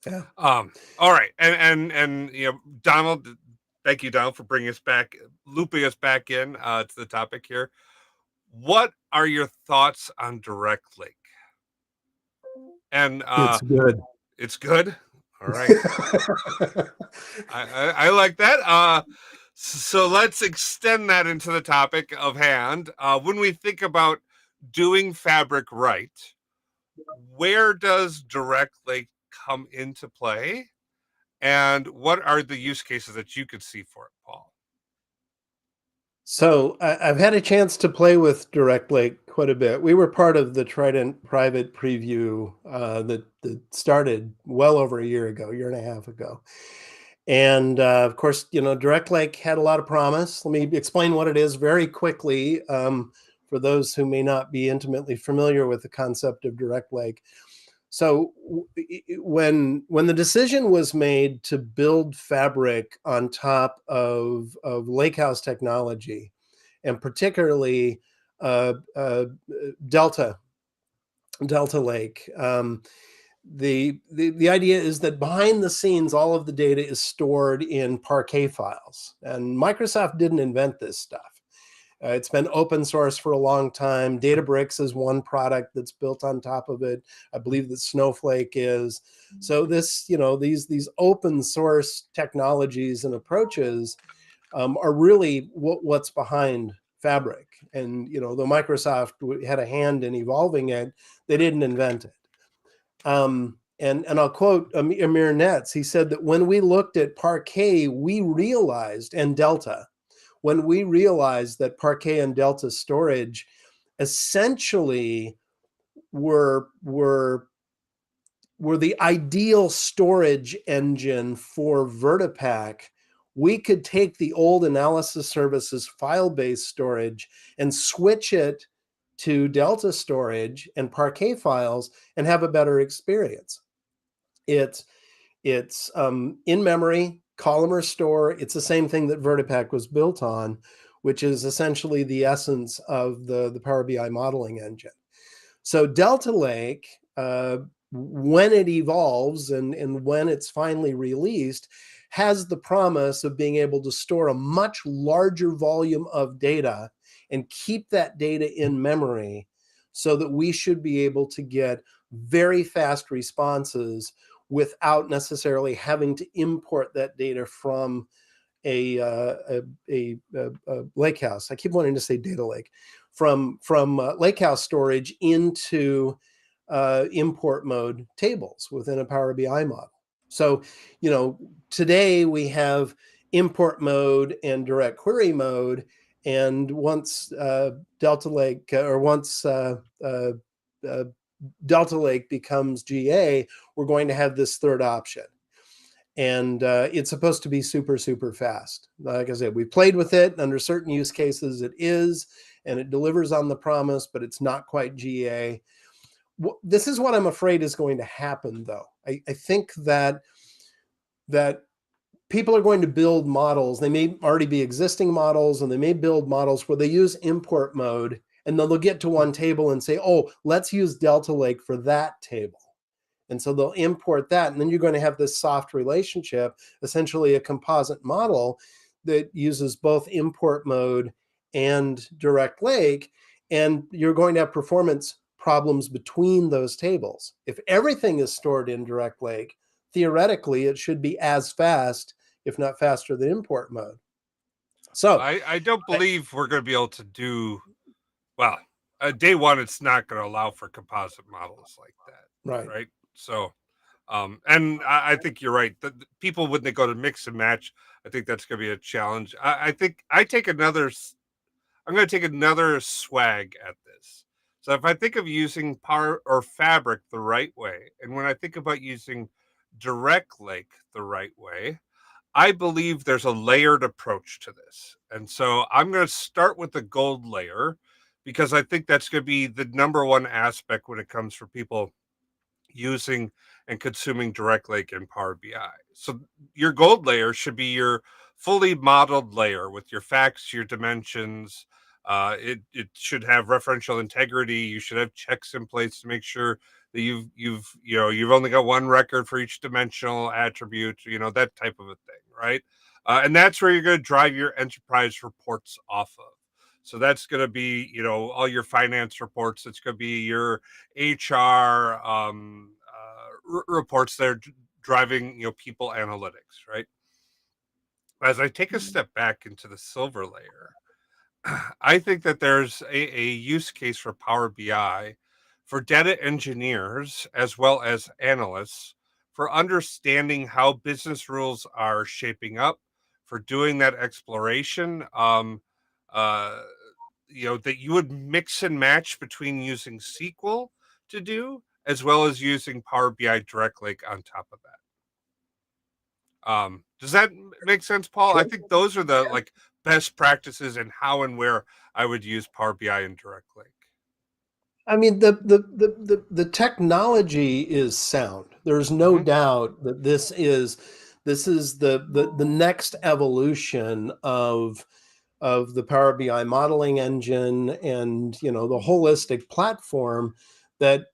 Yeah. All right. And Donald, thank you, Donald, for bringing us back, looping us back in to the topic here. What are your thoughts on Direct Lake? And It's good. it's good. All right. I like that. So let's extend that into the topic of hand. When we think about doing fabric right, where does Direct Lake come into play? And what are the use cases that you could see for it, Paul? So I've had a chance to play with Direct Lake quite a bit. We were part of the Trident private preview that started well over a year ago, year and a half ago. And of course, Direct Lake had a lot of promise. Let me explain what it is very quickly for those who may not be intimately familiar with the concept of Direct Lake. So when the decision was made to build Fabric on top of Lakehouse technology, and particularly Delta Lake, the idea is that behind the scenes, all of the data is stored in Parquet files, and Microsoft didn't invent this stuff. It's been open source for a long time. Databricks is one product that's built on top of it. I believe that Snowflake is. So this, these open source technologies and approaches are really what's behind Fabric. And though Microsoft had a hand in evolving it, they didn't invent it. And I'll quote Amir Netz. He said that when we looked at Parquet, we realized, and Delta, when we realized that Parquet and Delta storage essentially were the ideal storage engine for VertiPack, we could take the old analysis services file-based storage and switch it to Delta storage and Parquet files and have a better experience. It's in-memory, columnar store. It's the same thing that VertiPack was built on, which is essentially the essence of the Power BI modeling engine. So Delta Lake, when it evolves and when it's finally released, has the promise of being able to store a much larger volume of data and keep that data in memory, so that we should be able to get very fast responses without necessarily having to import that data from a Lakehouse. I keep wanting to say data lake. From Lakehouse storage into import mode tables within a Power BI model. So, today we have import mode and direct query mode. And once Delta Lake once Delta Lake becomes GA, we're going to have this third option. And it's supposed to be super, super fast. Like I said, we played with it. Under certain use cases, it is, and it delivers on the promise, but it's not quite GA. This is what I'm afraid is going to happen, though. I think that people are going to build models. They may already be existing models, and they may build models where they use import mode, and then they'll get to one table and say, oh, let's use Delta Lake for that table. And so they'll import that, and then you're going to have this soft relationship, essentially a composite model that uses both import mode and direct lake, and you're going to have performance problems between those tables. If everything is stored in direct lake, theoretically, it should be as fast, if not faster, than import mode. So I don't believe we're going to be able to do, well, day one, it's not going to allow for composite models like that. Right. So, and I think you're right. The people, when they go to mix and match, I think that's going to be a challenge. I think I'm going to take another swag at this. So if I think of using Power or Fabric the right way, and when I think about using Direct Lake the right way, I believe there's a layered approach to this. And so I'm going to start with the gold layer, because I think that's going to be the number one aspect when it comes for people using and consuming Direct Lake and Power BI. So your gold layer should be your fully modeled layer with your facts, your dimensions. It should have referential integrity. You should have checks in place to make sure that you've only got one record for each dimensional attribute. That type of a thing, right? And that's where you're going to drive your enterprise reports off of. So that's going to be, all your finance reports. It's going to be your HR reports that are driving, people analytics, right? As I take a step back into the silver layer, I think that there's a use case for Power BI for data engineers as well as analysts for understanding how business rules are shaping up, for doing that exploration. Uh, that you would mix and match between using SQL to do, as well as using Power BI Direct Lake on top of that. Does that make sense, Paul? I think those are the best practices and how and where I would use Power BI and Direct Lake. I mean, the technology is sound. There's no Hmm. doubt that this is the next evolution of the Power BI modeling engine, and the holistic platform that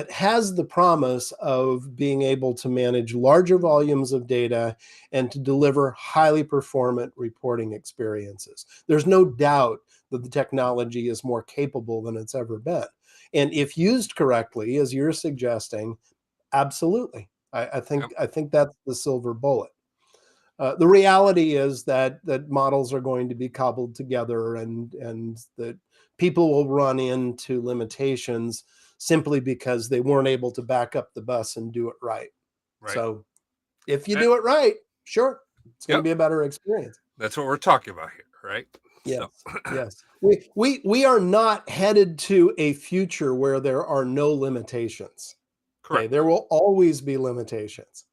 has the promise of being able to manage larger volumes of data and to deliver highly performant reporting experiences. There's no doubt that the technology is more capable than it's ever been. And if used correctly, as you're suggesting, absolutely. Yep. I think that's the silver bullet. The reality is that models are going to be cobbled together, and that people will run into limitations simply because they weren't able to back up the bus and do it right. Right. So if you Eh, do it right, sure, it's going to yep. be a better experience. That's what we're talking about here, right? So, Yes, yes. We are not headed to a future where there are no limitations. Okay, correct. there will always be limitations.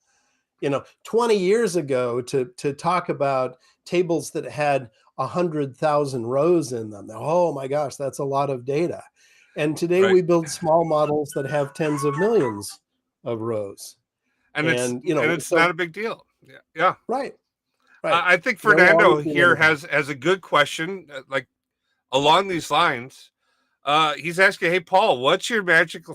20 years ago, to talk about tables that had 100,000 rows in them, oh my gosh, that's a lot of data. And today Right. we build small models that have tens of millions of rows. And it's And and it's not so a big deal. Yeah. Yeah. right, right. I think There will always Fernando be here limitations. has a good question, like along these lines. He's asking, "Hey Paul, what's your magic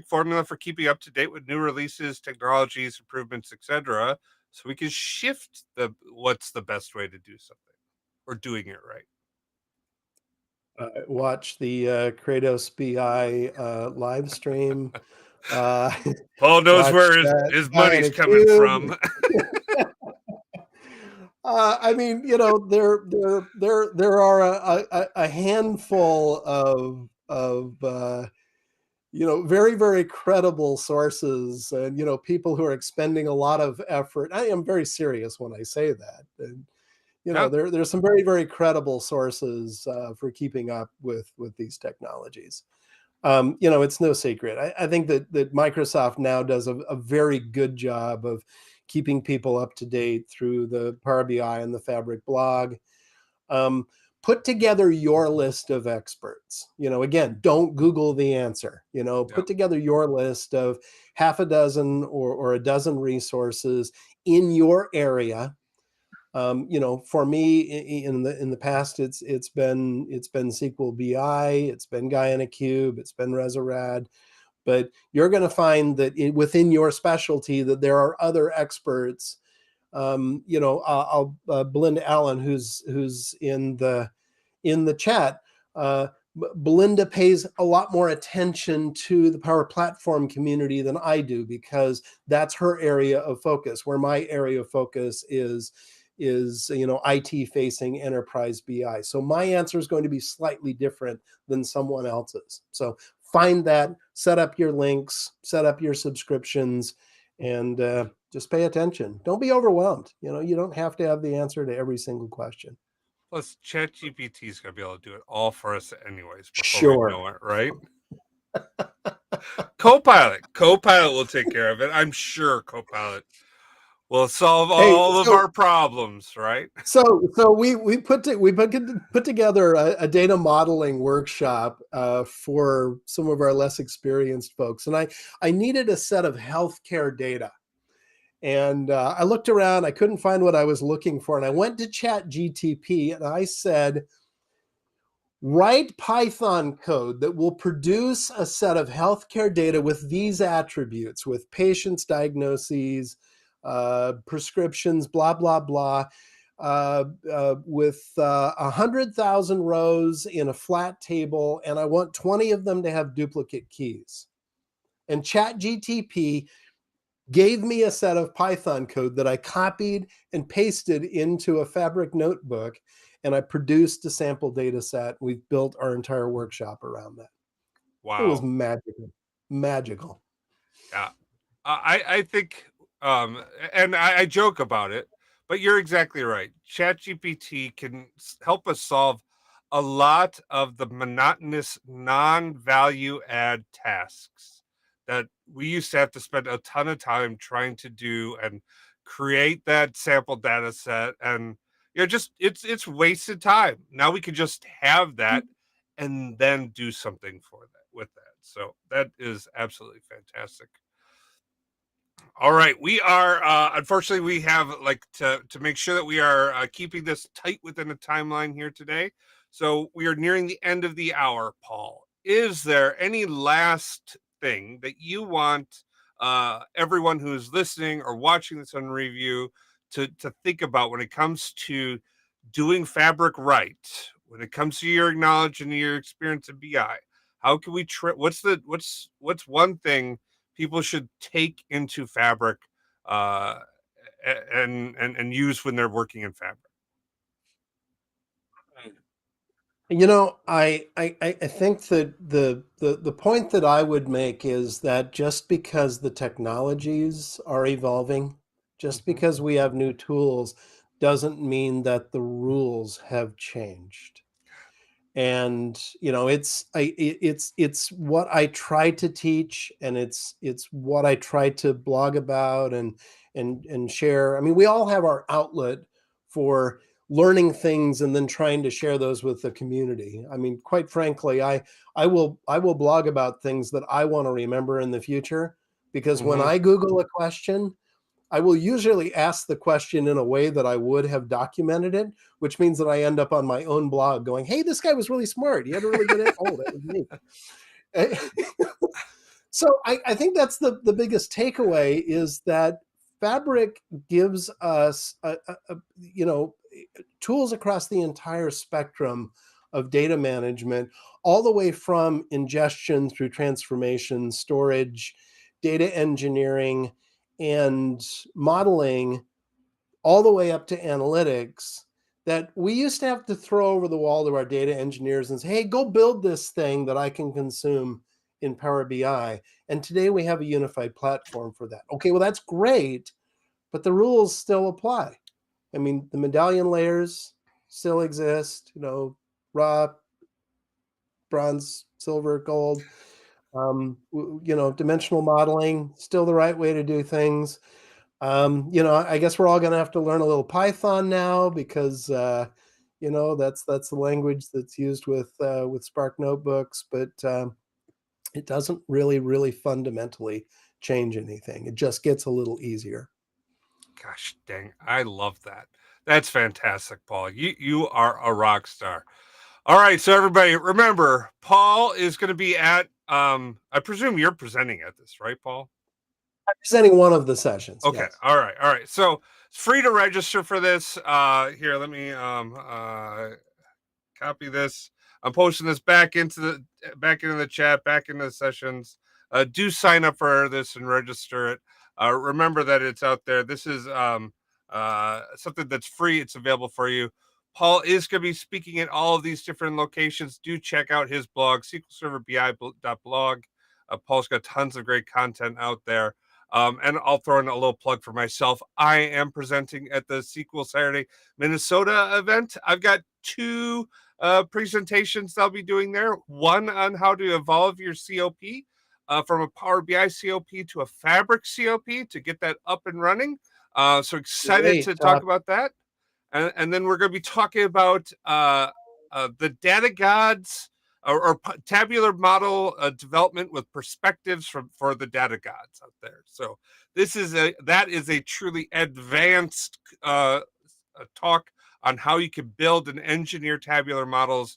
formula for keeping up to date with new releases, technologies, improvements, etc., so we can shift the what's the best way to do something or doing it right?" Watch the Kratos BI live stream. Uh, Paul knows watch where his Guy in money's a coming Cube. from. I mean, there are a handful of very, very credible sources, and people who are expending a lot of effort. I am very serious when I say that. And Yeah, there's some very, very credible sources for keeping up with these technologies. It's no secret. I think that Microsoft now does a very good job of keeping people up to date through the Power BI and the Fabric blog. Um, Put together your list of experts. Again, don't Google the answer. yeah, Put together your list of half a dozen or a dozen resources in your area. For me, in the past, it's been SQL BI, it's been Guy in a Cube, it's been Resurad, but you're going to find that within your specialty that there are other experts. Belinda Allen, who's in the chat. Uh, Belinda pays a lot more attention to the Power Platform community than I do, because that's her area of focus. Where my area of focus is IT facing enterprise BI. So my answer is going to be slightly different than someone else's. So find that, set up your links, set up your subscriptions, and just pay attention. Don't be overwhelmed. You don't have to have the answer to every single question. plus ChatGPT is going to be able to do it all for us anyways before we Sure. know it, right? Copilot will take care of it. I'm sure Copilot will solve Hey, all of our problems, right? so we put together a data modeling workshop for some of our less experienced folks, and I needed a set of healthcare data. And I looked around, I couldn't find what I was looking for, and I went to Chat GTP and I said, write Python code that will produce a set of healthcare data with these attributes, with patients' diagnoses, prescriptions, blah, blah, blah, with 100,000 rows in a flat table, and I want 20 of them to have duplicate keys. And ChatGTP gave me a set of Python code that I copied and pasted into a Fabric notebook, and I produced a sample data set. We've built our entire workshop around that. It was Wow. magical. Magical. Yeah. I think, um, and I joke about it, but you're exactly right. ChatGPT can help us solve a lot of the monotonous, non-value add tasks that we used to have to spend a ton of time trying to do and create that sample data set, and just it's wasted time. Now we can just have that and then do something for that. with that. So that is absolutely fantastic. All right, we are unfortunately we have like to make sure that we are keeping this tight within a timeline here today. So we are nearing the end of the hour, Paul. Is there any last thing that you want everyone who's listening or watching this on review to think about when it comes to doing Fabric right? When it comes to your knowledge and your experience in BI, how can we what's one thing people should take into Fabric uh, and use when they're working in Fabric? You know, I think that the point that I would make is that just because the technologies are evolving, just Mm-hmm. because we have new tools, doesn't mean that the rules have changed. And it's what I try to teach, and it's what I try to blog about and share. I mean, we all have our outlet for learning things and then trying to share those with the community. I mean, quite frankly, I will blog about things that I want to remember in the future, because when Mm-hmm. I Google a question, I will usually ask the question in a way that I would have documented it, which means that I end up on my own blog going, "Hey, this guy was really smart. He had a really good it. Oh, that was me." So I think that's the biggest takeaway, is that Fabric gives us tools across the entire spectrum of data management, all the way from ingestion through transformation, storage, data engineering, and modeling, all the way up to analytics, that we used to have to throw over the wall to our data engineers and say, "Hey, go build this thing that I can consume in Power BI." And today we have a unified platform for that. Okay, well, that's great, but the rules still apply. I mean, the medallion layers still exist, raw, bronze, silver, gold. Dimensional modeling, still the right way to do things. I guess we're all going to have to learn a little Python now, because that's the language that's used with Spark notebooks, but it doesn't really fundamentally change anything. It just gets a little easier. Gosh dang, I love that. That's fantastic, Paul. You are a rock star. All right, so everybody, remember, Paul is going to be at. I presume you're presenting at this, right, Paul? I'm presenting one of the sessions. Okay. Yes. All right. All right. So it's free to register for this. Here, let me copy this. I'm posting this back into the chat, back into the sessions. Do sign up for this and register it. Remember that it's out there. This is something that's free. It's available for you. Paul is going to be speaking at all of these different locations. Do check out his blog, SQLServerBI.blog. Paul's got tons of great content out there. And I'll throw in a little plug for myself. I am presenting at the SQL Saturday Minnesota event. I've got two presentations I'll be doing there. One on how to evolve your COP from a Power BI COP to a Fabric COP to get that up and running. So excited Great. to talk about that. And then we're going to be talking about the data gods or tabular model development with perspectives for the data gods out there. So that is a truly advanced talk on how you can build and engineer tabular models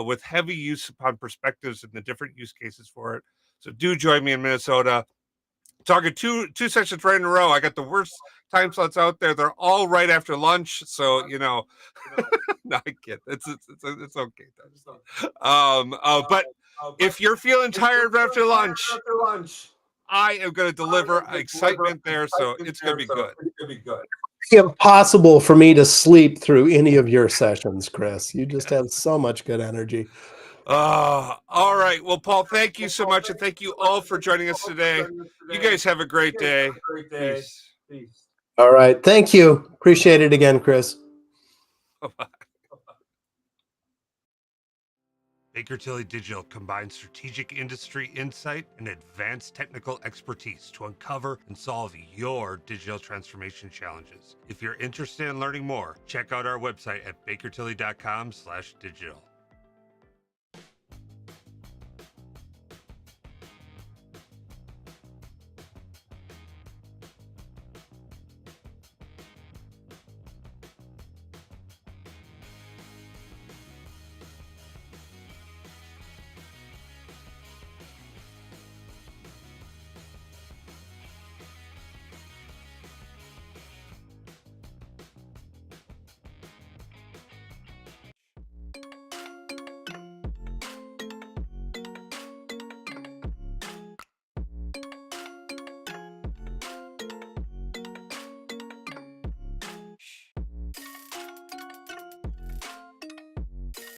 with heavy use upon perspectives and the different use cases for it. So do join me in Minnesota. Talking two sessions right in a row. I got the worst time slots out there. They're all right after lunch. So no, I get it. It's okay. But if you're feeling tired after lunch, I am going to deliver excitement there. So it's going to be good. Impossible for me to sleep through any of your sessions, Chris. You just have so much good energy. All right. Well, Paul, thank you so much. And thank you all for joining us today. You guys have a great day. Peace. All right. Thank you. Appreciate it again, Chris. Bye-bye. Baker Tilly Digital combines strategic industry insight and advanced technical expertise to uncover and solve your digital transformation challenges. If you're interested in learning more, check out our website at bakertilly.com/digital.